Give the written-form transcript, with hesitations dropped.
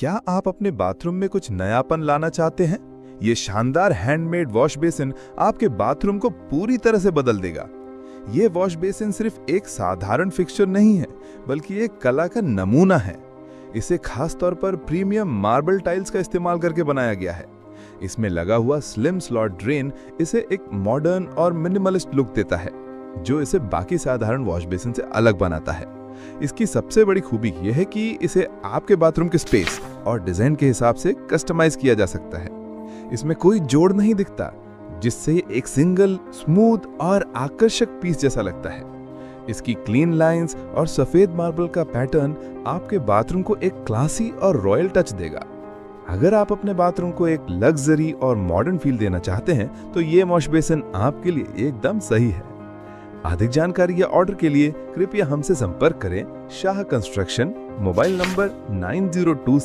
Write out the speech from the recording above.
क्या आप अपने बाथरूम में कुछ नयापन लाना चाहते हैं? ये शानदार हैंडमेड वॉश बेसिन आपके बाथरूम को पूरी तरह से बदल देगा। ये वॉश बेसिन सिर्फ एक साधारण फिक्सचर नहीं है, बल्कि एक कला का नमूना है। इसे खास तौर पर प्रीमियम मार्बल टाइल्स का इस्तेमाल करके बनाया गया है। इसमें लगा हुआ स्लिम स्लॉट ड्रेन इसे एक मॉडर्न और मिनिमलिस्ट लुक देता है, जो इसे बाकी साधारण वॉश बेसिन से अलग बनाता है। इसकी सबसे बड़ी खूबी यह है कि इसे आपके बाथरूम के स्पेस और डिजाइन के हिसाब से कस्टमाइज किया जा सकता है। इसमें कोई जोड़ नहीं दिखता, जिससे एक सिंगल स्मूथ और आकर्षक पीस जैसा लगता है। इसकी क्लीन लाइंस और सफेद मार्बल का पैटर्न आपके बाथरूम को एक क्लासी और रॉयल टच देगा। अगर आप अपने बाथरूम को एक लग्जरी और मॉडर्न फील देना चाहते हैं, तो ये वॉश बेसिन आपके लिए एकदम सही है। अधिक जानकारी या ऑर्डर के लिए कृपया हमसे संपर्क करें। Shah construction, mobile number 902